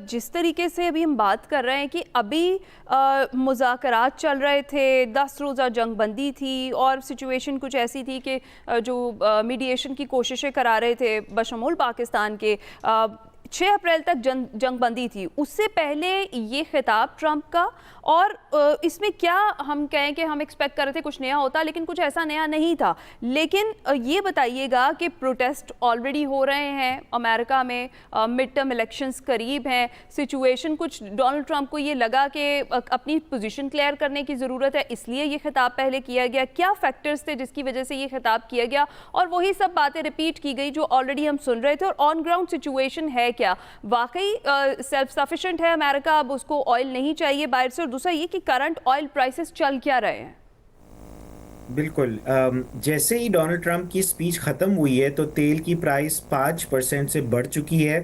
जिस तरीके से अभी हम बात कर रहे हैं कि अभी मुज़ाकरात चल रहे थे, 10 रोज़ा जंग बंदी थी और सिचुएशन कुछ ऐसी थी कि जो मीडिएशन की कोशिशें करा रहे थे बशमूल पाकिस्तान के, 6 अप्रैल तक जंग बंदी थी। उससे पहले ये खिताब ट्रंप का, और इसमें क्या हम कहें कि हम एक्सपेक्ट कर रहे थे कुछ नया होता, लेकिन कुछ ऐसा नया नहीं था। लेकिन ये बताइएगा कि प्रोटेस्ट ऑलरेडी हो रहे हैं अमेरिका में, मिड टर्म इलेक्शंस करीब हैं, सिचुएशन कुछ डोनाल्ड ट्रंप को ये लगा कि अपनी पोजीशन क्लियर करने की ज़रूरत है, इसलिए ये खिताब पहले किया गया। क्या फैक्टर्स थे जिसकी वजह से ये खिताब किया गया, और वही सब बातें रिपीट की गई जो ऑलरेडी हम सुन रहे थे, और ऑन ग्राउंड सिचुएशन है क्या? वाकई सेल्फ सफिशिएंट है अमेरिका, अब उसको ऑयल नहीं चाहिए बाहर से? और दूसरा ये कि करंट ऑयल प्राइसेस चल क्या रहे हैं? बिल्कुल, जैसे ही डोनाल्ड ट्रंप की स्पीच ख़त्म हुई है तो तेल की प्राइस 5% से बढ़ चुकी है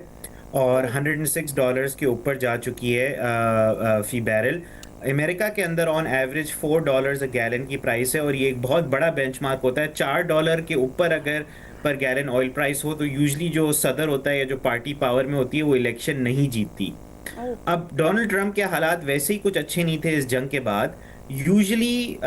और $106 के ऊपर जा चुकी है फ़ी बैरल। अमेरिका के अंदर ऑन एवरेज $4 अ गैलन की प्राइस है, और ये एक बहुत बड़ा बेंचमार्क होता है। $4 के ऊपर अगर पर गैलन ऑयल प्राइस हो तो यूजली जो सदर होता है या जो पार्टी पावर में होती है वो इलेक्शन नहीं जीतती। अब डोनाल्ड ट्रंप के हालात वैसे ही कुछ अच्छे नहीं थे इस जंग के बाद। यूजुअली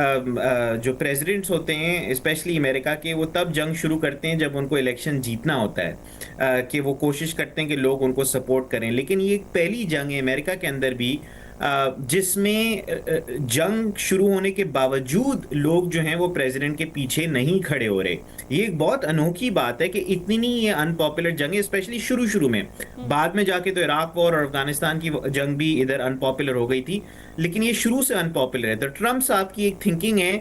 जो प्रेसिडेंट्स होते हैं स्पेशली अमेरिका के, वो तब जंग शुरू करते हैं जब उनको इलेक्शन जीतना होता है, कि वो कोशिश करते हैं कि लोग उनको सपोर्ट करें। लेकिन ये एक पहली जंग है अमेरिका के अंदर भी जिसमें जंग शुरू होने के बावजूद लोग जो हैं वो प्रेसिडेंट के पीछे नहीं खड़े हो रहे। ये एक बहुत अनोखी बात है कि इतनी ये अनपॉपुलर जंग है, स्पेशली शुरू में। बाद में जाके तो इराक वॉर और अफगानिस्तान की जंग भी इधर अनपॉपुलर हो गई थी, लेकिन ये शुरू से अनपॉपुलर है। तो ट्रंप साहब की एक थिंकिंग है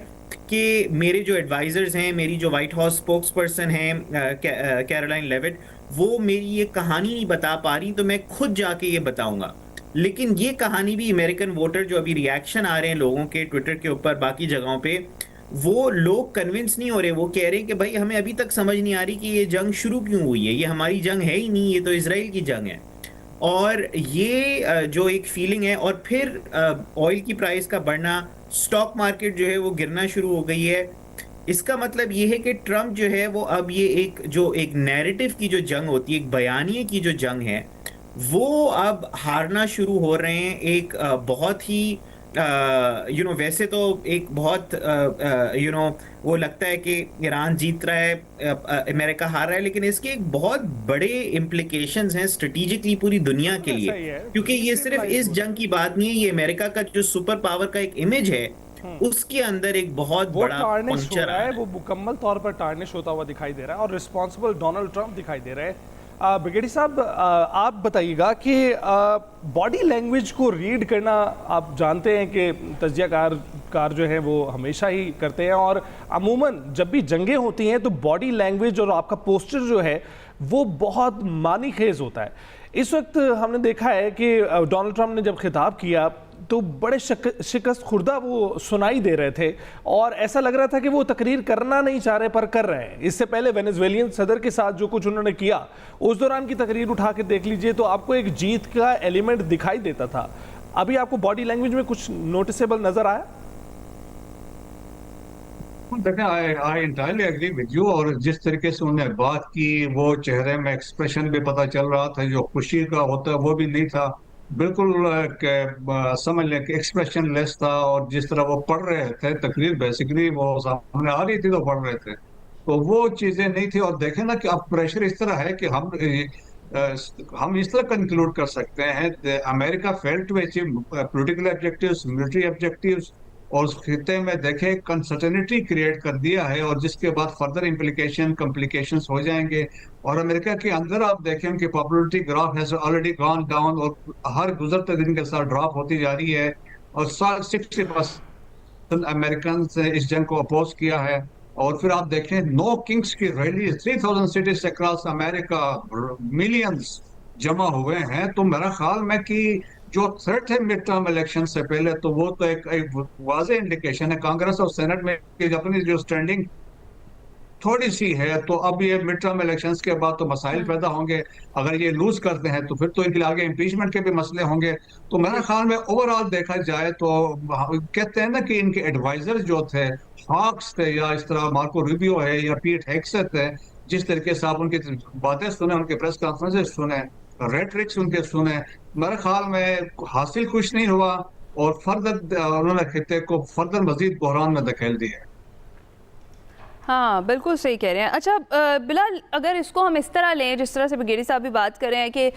कि मेरे जो एडवाइजर्स हैं, मेरी जो व्हाइट हाउस स्पोक्स पर्सन हैं कैरोलाइन लेविट, वो मेरी ये कहानी नहीं बता पा रही, तो मैं खुद जाके ये बताऊंगा। लेकिन ये कहानी भी अमेरिकन वोटर, जो अभी रिएक्शन आ रहे हैं लोगों के ट्विटर के ऊपर, बाकी जगहों पे, वो लोग कन्विंस नहीं हो रहे। वो कह रहे हैं कि भाई हमें अभी तक समझ नहीं आ रही कि ये जंग शुरू क्यों हुई है, ये हमारी जंग है ही नहीं, ये तो इजराइल की जंग है। और ये जो एक फीलिंग है, और फिर ऑयल की प्राइस का बढ़ना, स्टॉक मार्केट जो है वो गिरना शुरू हो गई है। इसका मतलब ये है कि ट्रंप जो है वो अब ये एक नैरेटिव की जो जंग होती है, एक बयानिए की जो जंग है, वो अब हारना शुरू हो रहे हैं। एक बहुत ही वैसे तो एक बहुत वो लगता है कि ईरान जीत रहा है, अमेरिका हार रहा है, लेकिन इसके एक बहुत बड़े इम्प्लीकेशंस हैं स्ट्रेटेजिकली पूरी दुनिया के लिए। क्योंकि ये सिर्फ इस जंग की बात नहीं है, ये अमेरिका का जो सुपर पावर का एक इमेज है उसके अंदर एक बहुत बड़ा पंक्चर है, वो मुकम्मल तौर पर टार्निश होता हुआ दिखाई दे रहा है, और रिस्पॉन्सिबल डोनाल्ड ट्रंप दिखाई दे रहे हैं। ब्रिगेडी साहब, आप बताइएगा कि बॉडी लैंग्वेज को रीड करना, आप जानते हैं कि तज्जियाकार जो है वो हमेशा ही करते हैं, और अमूमन जब भी जंगें होती हैं तो बॉडी लैंग्वेज और आपका पोस्टर जो है वो बहुत मानीखेज होता है। इस वक्त हमने देखा है कि डोनाल्ड ट्रंप ने जब खिताब किया तो बड़े शिकस्त खुर्दा वो सुनाई दे रहे थे, और ऐसा लग रहा था कि वो तकरीर करना नहीं चाह रहे पर कर रहे हैं। इससे पहले वेनेजुएलियन सदर के साथ जो कुछ उन्होंने किया, उस दौरान की तकरीर उठा के देख लीजिए तो आपको एक जीत का एलिमेंट दिखाई देता था। अभी आपको बॉडी लैंग्वेज में कुछ नोटिसेबल नजर आया? देखें, आई एंटायरली एग्री विद यू। और जिस तरीके से उन्होंने बात की, वो चेहरे में एक्सप्रेशन भी पता चल रहा था, जो खुशी का होता है वो भी नहीं था, बिल्कुल समझ लें कि एक्सप्रेशन लेस था। और जिस तरह वो पढ़ रहे थे तकरीर, बेसिकली वो सामने आ रही थी तो पढ़ रहे थे, तो वो चीजें नहीं थी। और देखें ना कि अब प्रेशर इस तरह है कि हम इस तरह कंक्लूड कर सकते हैं, America failed to achieve political objectives, military objectives, और उस खिते में देखे कंसर्टेनिटी क्रिएट कर दिया है, और जिसके बाद फर्दर इम्प्लीकेशन कॉम्प्लिकेशंस हो जाएंगे। और अमेरिका के अंदर आप देखें कि popularity graph has already gone down, और हर गुजरते दिन के साथ ड्रॉप होती जा रही है, और 60% अमेरिकन ने इस जंग को अपोज किया है। और फिर आप देखें नो किंग्स की rally 3000 cities across America, millions जमा हुए हैं। तो मेरा ख्याल में कि जो थ्रेट है मिड टर्म इलेक्शन से पहले, तो वो तो एक वाज़ेह इंडिकेशन है। कांग्रेस और सेनेट में अपनी जो स्टैंडिंग थोड़ी सी है, तो अब ये मिड टर्म इलेक्शंस के बाद तो मसाइल पैदा होंगे। अगर ये लूज करते हैं तो फिर तो इनके आगे इम्पीचमेंट के भी मसले होंगे। तो मेरे ख्याल में ओवरऑल देखा जाए तो कहते हैं ना कि इनके एडवाइजर जो थे, हॉक्स थे, या इस तरह मार्को रूबियो है या पीट हेग्सेथ है, जिस तरीके से आप उनकी बातें सुने, उनके प्रेस कॉन्फ्रेंसेस सुने, रेटरिक्स उनके सुने, मेरे ख्याल में हासिल कुछ नहीं हुआ, और फर्दर उन्होंने खिते को फर्दर मजीद बहरान में धकेल दिया। हाँ, बिल्कुल सही कह रहे हैं। अच्छा बिलाल, अगर इसको हम इस तरह लें जिस तरह से ब्रिगेडियर साहब भी बात कर रहे हैं कि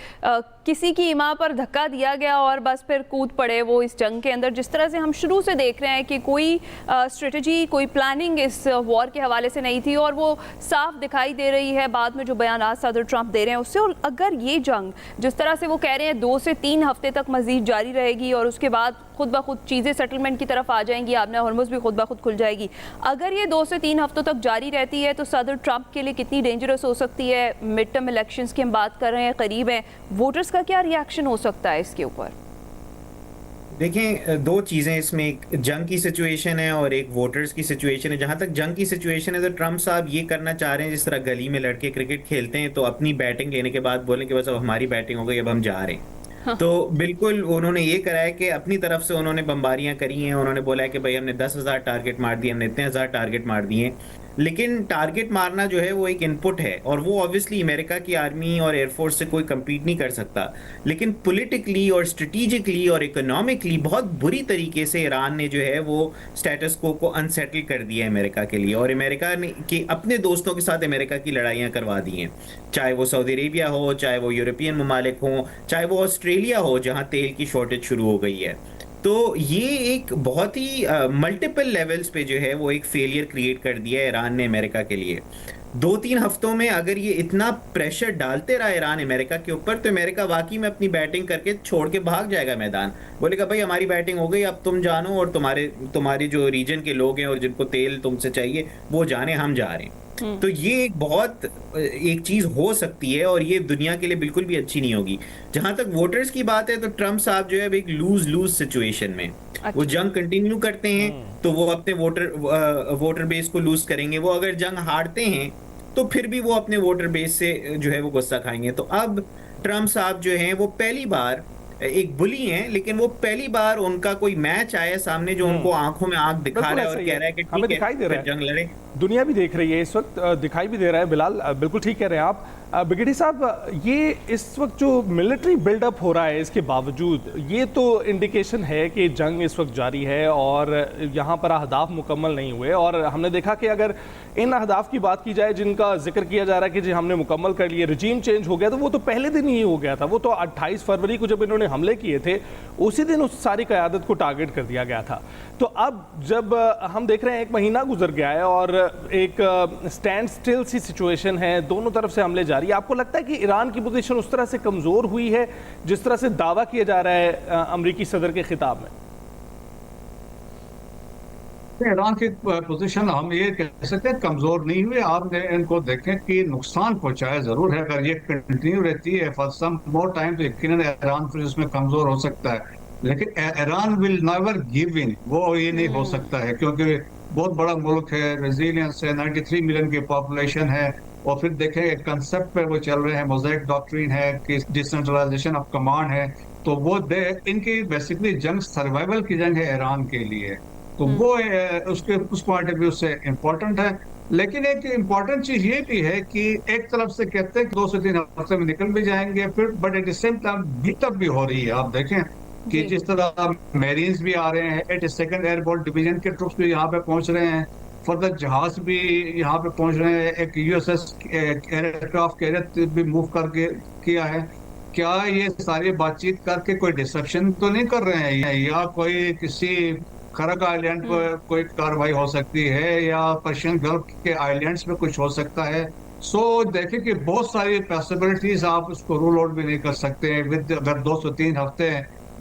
किसी की ईमा पर धक्का दिया गया और बस फिर कूद पड़े वो इस जंग के अंदर, जिस तरह से हम शुरू से देख रहे हैं कि कोई स्ट्रेटजी, कोई प्लानिंग इस वॉर के हवाले से नहीं थी, और वो साफ दिखाई दे रही है बाद में जो बयानात सदर ट्रंप दे रहे हैं उससे। और अगर ये जंग जिस तरह से वो कह रहे हैं 2 से 3 हफ्ते तक मजीद जारी रहेगी और उसके बाद खुद ब खुद चीज़ें सेटलमेंट की तरफ आ जाएंगी, आपने हॉर्मुज़ भी खुद ब खुद खुल जाएगी, अगर ये 2 से 3 हफ्तों तक जारी रहती है तो सदर ट्रंप के लिए कितनी डेंजरस हो सकती है? मिड टर्म इलेक्शंस की हम बात कर रहे हैं, करीब हैं, वोटर्स का क्या रिएक्शन हो सकता है इसके ऊपर? देखें, 2 चीज़ें इसमें, एक जंग की सिचुएशन है और एक वोटर्स की सिचुएशन है। जहाँ तक जंग की सिचुएशन है तो ट्रंप साहब ये करना चाह रहे हैं जिस तरह गली में लड़के क्रिकेट खेलते हैं तो अपनी बैटिंग लेने के बाद बोलें कि बस अब हमारी बैटिंग हो गई, अब हम जा रहे हैं। तो बिल्कुल उन्होंने ये करा है कि अपनी तरफ से उन्होंने बमबारियां करी हैं, उन्होंने बोला है कि भाई हमने 10,000 टारगेट मार दिए, हमने इतने हज़ार टारगेट मार दिए। लेकिन टारगेट मारना जो है वो एक इनपुट है और वो ऑब्वियसली अमेरिका की आर्मी और एयरफोर्स से कोई कम्पीट नहीं कर सकता। लेकिन पॉलिटिकली और स्ट्रेटिजिकली और इकोनॉमिकली बहुत बुरी तरीके से ईरान ने जो है वो स्टेटस को अनसेटल कर दिया है अमेरिका के लिए, और अमेरिका ने के अपने दोस्तों के साथ अमेरिका की लड़ाइयाँ करवा दी हैं, चाहे वो सऊदी अरेबिया हो, चाहे वो यूरोपियन ममालिक हों, चाहे वो ऑस्ट्रेलिया हो जहाँ तेल की शॉर्टेज शुरू हो गई है। तो ये एक बहुत ही मल्टीपल लेवल्स पे जो है वो एक फेलियर क्रिएट कर दिया है ईरान ने अमेरिका के लिए। 2-3 हफ्तों में अगर ये इतना प्रेशर डालते रहा ईरान अमेरिका के ऊपर तो अमेरिका वाकई में अपनी बैटिंग करके छोड़ के भाग जाएगा मैदान, बोलेगा भाई हमारी बैटिंग हो गई, अब तुम जानो और तुम्हारी जो रीजन के लोग हैं और जिनको तेल तुमसे चाहिए वो जाने, हम जा रहे हैं। तो ये एक चीज हो सकती है और ये दुनिया के लिए बिल्कुल भी अच्छी नहीं होगी। जहां तक वोटर्स की बात है तो ट्रंप साहब जो है एक लूज लूज सिचुएशन में वो जंग कंटिन्यू करते हैं तो वो अपने वोटर बेस को लूज करेंगे। वो अगर जंग हारते हैं तो फिर भी वो अपने वोटर बेस से जो है वो गुस्सा खाएंगे। तो अब ट्रंप साहब जो हैं वो पहली बार एक बुली हैं, लेकिन वो पहली बार उनका कोई मैच आया सामने जो उनको आंखों में आंख दिखा रहा है और कह रहा है कि हमें दिखाई दे रहा है, जंग लड़े। दुनिया भी देख रही है इस वक्त, दिखाई भी दे रहा है। बिलाल बिल्कुल ठीक कह रहे हैं आप। ब्रिगेडियर साहब, ये इस वक्त जो मिलिट्री बिल्डअप हो रहा है इसके बावजूद ये तो इंडिकेशन है कि जंग इस वक्त जारी है और यहाँ पर अहदाफ मुकम्मल नहीं हुए। और हमने देखा कि अगर इन अहदाफ की बात की जाए जिनका जिक्र किया जा रहा है कि जी हमने मुकम्मल कर लिए, रजीम चेंज हो गया, तो वो तो पहले दिन ही हो गया था। वो तो 28 फरवरी को जब इन्होंने हमले किए थे उसी दिन उस सारी क़यादत को टारगेट कर दिया गया था। तो अब जब हम देख रहे हैं 1 महीना गुजर गया है और एक स्टैंड स्टिल सी सिचुएशन है, दोनों तरफ से हमले जारी, आपको लगता है कि ईरान की पोजीशन उस तरह से कमज़ोर हुई है जिस तरह से दावा किया जा रहा है अमरीकी सदर के खिताब में? ईरान की पोजीशन हम ये कह सकते हैं कमजोर नहीं हुई। आपने इनको देखें कि नुकसान पहुंचाया जरूर है। अगर ये कंटिन्यू रहती है फॉर सम मोर टाइम तो यकीनन ईरान फिर इसमें कमजोर हो सकता है। लेकिन Iran will never give in, वो ये नहीं हो सकता है क्योंकि बहुत बड़ा मुल्क है, रेजिलियंस है, 93 मिलियन की पॉपुलेशन है। और फिर देखें कंसेप्ट पे वो चल रहे हैं, मोज़ेक डॉक्ट्रिन है कि डिसेंट्रलाइजेशन ऑफ कमांड है। तो वो इनकी बेसिकली जंग सर्वाइवल की जंग है ईरान के लिए। तो वो उस पॉइंट ऑफ व्यू से इम्पोर्टेंट है। लेकिन एक इम्पोर्टेंट चीज ये भी है कि एक तरफ से कहते हैं कि 2 से 3 हफ्ते में निकल भी जाएंगे फिर, but at the same time beat up भी हो रही है। आप देखें कि जिस तरह मेरीन्स भी आ रहे हैं, 82nd एयरबोर्न डिवीजन के ट्रुप्स भी यहाँ पे पहुंच रहे हैं, फर्दर जहाज भी यहाँ पे पहुंच रहे हैं, एक यूएसएस एयरक्राफ्ट कैरियर भी मूव करके किया है। क्या ये सारी बातचीत करके कोई डिस्ट्रक्शन तो नहीं कर रहे हैं या कोई किसी करग आइलैंड पर कोई कार्रवाई हो सकती है या पर्शियन गल्फ के आइलैंड्स पे कुछ हो सकता है? सो देखें कि बहुत सारी पॉसिबिलिटीज, आप उसको रूल आउट भी नहीं कर सकते हैं। विद अगर 2 से 3 हफ्ते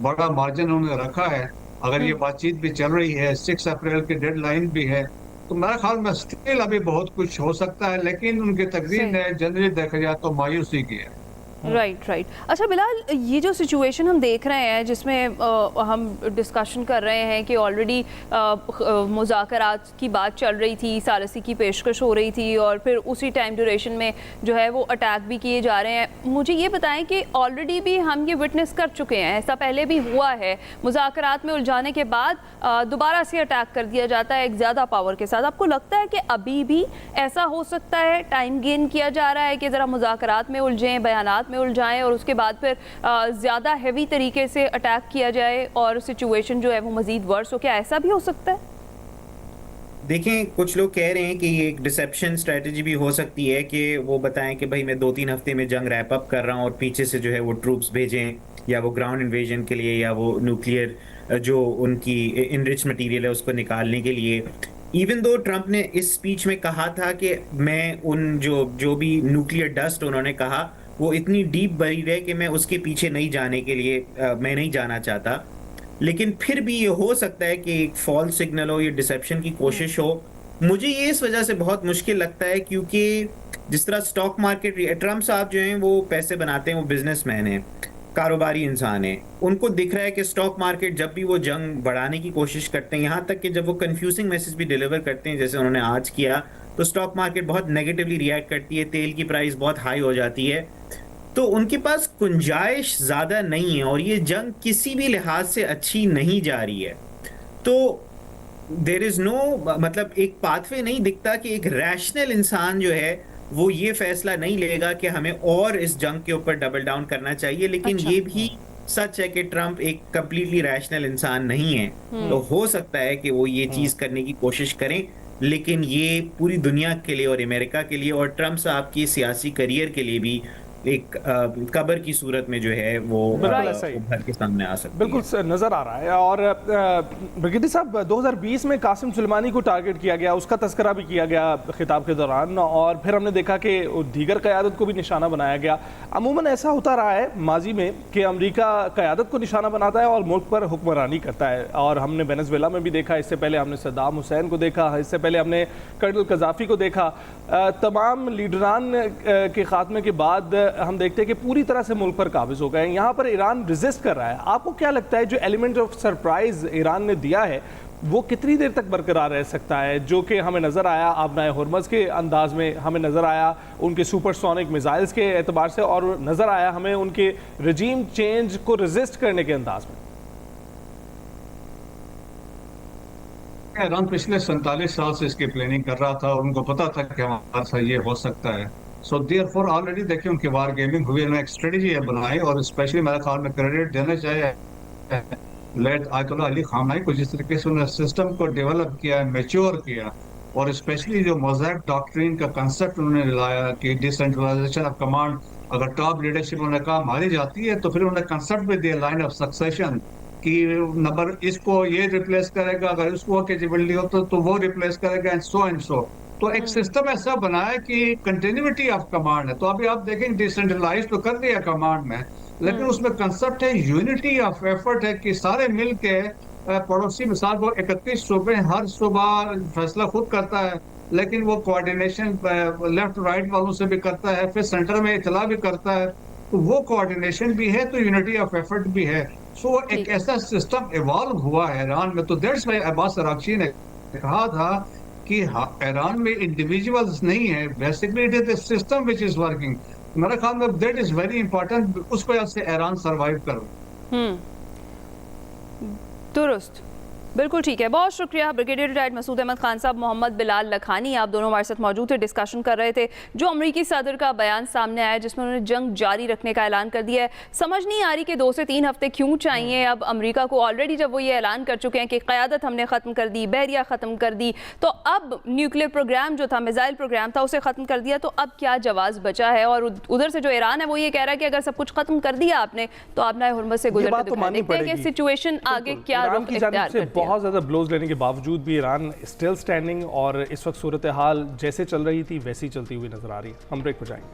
बड़ा मार्जिन उन्होंने रखा है, अगर ये बातचीत भी चल रही है, 6 अप्रैल की डेडलाइन भी है, तो मेरे ख्याल में स्टिल अभी बहुत कुछ हो सकता है। लेकिन उनकी तकरीर ने जनरली देखा जाए तो मायूसी की है। राइट। अच्छा बिलाल, ये जो सिचुएशन हम देख रहे हैं जिसमें हम डिस्कशन कर रहे हैं कि ऑलरेडी मुज़ाकरात की बात चल रही थी, सालसी की पेशकश हो रही थी और फिर उसी टाइम ड्यूरेशन में जो है वो अटैक भी किए जा रहे हैं। मुझे ये बताएं कि ऑलरेडी भी हम ये विटनेस कर चुके हैं, ऐसा पहले भी हुआ है, मुज़ाकरात में उलझाने के बाद दोबारा से अटैक कर दिया जाता है एक ज़्यादा पावर के साथ। आपको लगता है कि अभी भी ऐसा हो सकता है? टाइम गेन किया जा रहा है कि ज़रा मुज़ाकरात में उलझें, बयानात में उलझाएं और उसके बाद फिर ज़्यादा हैवी तरीके से अटैक किया जाए और सिचुएशन जो है वो मज़ीद वर्स हो? क्या ऐसा भी हो सकता है? देखें, कुछ लोग कह रहे हैं कि ये एक डिसेप्शन स्ट्रेटजी भी हो सकती है कि वो बताएं कि भाई मैं 2-3 हफ्ते में जंग रैप अप कर रहा हूँ और पीछे से जो है वो ट्रूप्स भेजें, या वो ग्राउंड इन्वेजन के लिए, या वो न्यूक्लियर जो उनकी इनरिच मटेरियल है उसको निकालने के लिए। इवन दो ट्रंप ने इस स्पीच में कहा था कि मैं उन जो भी न्यूक्लियर डस्ट उन्होंने कहा वो इतनी डीप बरीड है कि मैं उसके पीछे नहीं जाने के लिए मैं नहीं जाना चाहता। लेकिन फिर भी ये हो सकता है कि एक फॉल्स सिग्नल हो, ये डिसेप्शन की कोशिश हो। मुझे ये इस वजह से बहुत मुश्किल लगता है क्योंकि जिस तरह स्टॉक मार्केट, ट्रम्प साहब जो हैं वो पैसे बनाते हैं, वो बिजनेसमैन हैं, कारोबारी इंसान है। उनको दिख रहा है कि स्टॉक मार्केट जब भी वो जंग बढ़ाने की कोशिश करते हैं, यहाँ तक कि जब वो कंफ्यूजिंग मैसेज भी डिलीवर करते हैं जैसे उन्होंने आज किया, तो स्टॉक मार्केट बहुत नेगेटिवली रिएक्ट करती है, तेल की प्राइस बहुत हाई हो जाती है। तो उनके पास गुंजाइश ज़्यादा नहीं है और ये जंग किसी भी लिहाज से अच्छी नहीं जा रही है। तो देर इज़ नो, मतलब एक पाथवे नहीं दिखता कि एक रैशनल इंसान जो है वो ये फैसला नहीं लेगा कि हमें और इस जंग के ऊपर डबल डाउन करना चाहिए। लेकिन अच्छा। ये भी सच है कि ट्रंप एक कंप्लीटली रैशनल इंसान नहीं है। तो हो सकता है कि वो ये चीज़ करने की कोशिश करें, लेकिन ये पूरी दुनिया के लिए और अमेरिका के लिए और ट्रंप साहब की सियासी करियर के लिए भी एक कब्र की सूरत में जो है वो बिल्कुल ऐसा ही। उभर के सामने आ सकती बिल्कुल है। नज़र आ रहा है। और ब्रिगेडियर साहब, 2020 में कासिम सुलेमानी को टारगेट किया गया, उसका तस्करा भी किया गया खिताब के दौरान, और फिर हमने देखा कि दीगर क़यादत को भी निशाना बनाया गया। अमूमन ऐसा होता रहा है माजी में कि अमेरिका क़यादत को निशाना बनाता है और मुल्क पर हुक्मरानी करता है, और हमने वेनेजुएला में भी देखा, इससे पहले हमने सद्दाम हुसैन को देखा, इससे पहले हमने कर्नल कज़ाफ़ी को देखा। तमाम लीडरान के ख़ात्मे के बाद हम देखते हैं कि पूरी तरह से मुल्क पर काबिज हो गए। यहाँ पर ईरान रेजिस्ट कर रहा है। आपको क्या लगता है जो एलिमेंट ऑफ सरप्राइज ईरान ने दिया है वो कितनी देर तक बरकरार रह सकता है? जो कि हमें नज़र आया आबनाए हुर्मज़ के अंदाज में, हमें नज़र आया उनके सुपरसोनिक मिसाइल्स के एतबार से, और नज़र आया हमें उनके रजीम चेंज को रेजिस्ट करने के अंदाज में। ईरान पिछले 47 साल से इसकी प्लानिंग कर रहा था और उनको पता था कि हमारे साथ ये हो सकता है। सो देयरफॉर ऑलरेडी देखिए उनकी वार गेमिंग हुई, उन्होंने एक स्ट्रेटजी बनाई, और स्पेशली मेरे ख्याल में क्रेडिट देना चाहिए लेट आयतुल्लाह अली खामनेई को, जिस तरीके से उन्होंने सिस्टम को डेवलप किया, मैच्योर किया, और स्पेशली जो मोज़ैक डॉक्ट्रिन का कंसेप्ट उन्होंने लाया कि डिसेंट्रलाइजेशन ऑफ कमांड, अगर टॉप लीडरशिप उन्होंने कहा मारी जाती है तो फिर उन्होंने कंसेप्ट भी दिया लाइन ऑफ सक्सेशन कि नंबर इसको ये रिप्लेस करेगा, अगर इसको कैपेबिलिटी हो तो वो रिप्लेस करेगा, एंड सो। तो एक सिस्टम ऐसा बनाया कि कंटिन्यूटी ऑफ कमांड है। तो अभी आप देखेंगे डिसेंट्रलाइज तो कर दिया कमांड में, लेकिन उसमें कंसेप्ट है यूनिटी ऑफ एफर्ट, है कि सारे मिल के पड़ोसी, मिसाल को 31 सूबे, हर सूबा फैसला खुद करता है, लेकिन वो कोऑर्डिनेशन लेफ्ट राइट वालों से भी करता है, फिर सेंटर में इतला भी करता है, तो वो कोऑर्डिनेशन भी है, तो यूनिटी ऑफ एफर्ट भी है। सो एक ऐसा सिस्टम इवॉल्व हुआ है ईरान में। तो दैट्स व्हाई अब्बास अरागची ने कहा था कि ईरान में इंडिविजुअल्स नहीं है, basically it is the system which is working. मेरे ख्याल में दैट इज वेरी इंपॉर्टेंट, उस वजह से ईरान सर्वाइव कर। दुरुस्त, बिल्कुल ठीक है। बहुत शुक्रिया ब्रिगेडियर रिटायर्ड मसूद अहमद खान साहब, मोहम्मद बिलाल लखानी, आप दोनों हमारे साथ मौजूद थे, डिस्कशन कर रहे थे जो अमरीकी सदर का बयान सामने आया जिसमें उन्होंने जंग जारी रखने का ऐलान कर दिया है। समझ नहीं आ रही कि 2 से 3 हफ्ते क्यों चाहिए अब अमरीका को। ऑलरेडी जब वो ये ऐलान कर चुके हैं कि क़यादत हमने ख़त्म कर दी, बहरिया ख़त्म कर दी, तो अब न्यूक्लियर प्रोग्राम जो था, मिसाइल प्रोग्राम था, उसे ख़त्म कर दिया, तो अब क्या जवाब बचा है? और उधर से जो ईरान है वो ये कह रहा है कि अगर सब कुछ ख़त्म कर दिया आपने तो आबनाए हुर्मज़ से गुजरते दिखाई देखते हैं कि सिचुएशन आगे क्या रुख इख्तियार करती है। बहुत ज़्यादा ब्लोज लेने के बावजूद भी ईरान स्टिल स्टैंडिंग, और इस वक्त सूरत हाल जैसे चल रही थी वैसी चलती हुई नजर आ रही है। हम ब्रेक पर जाएंगे।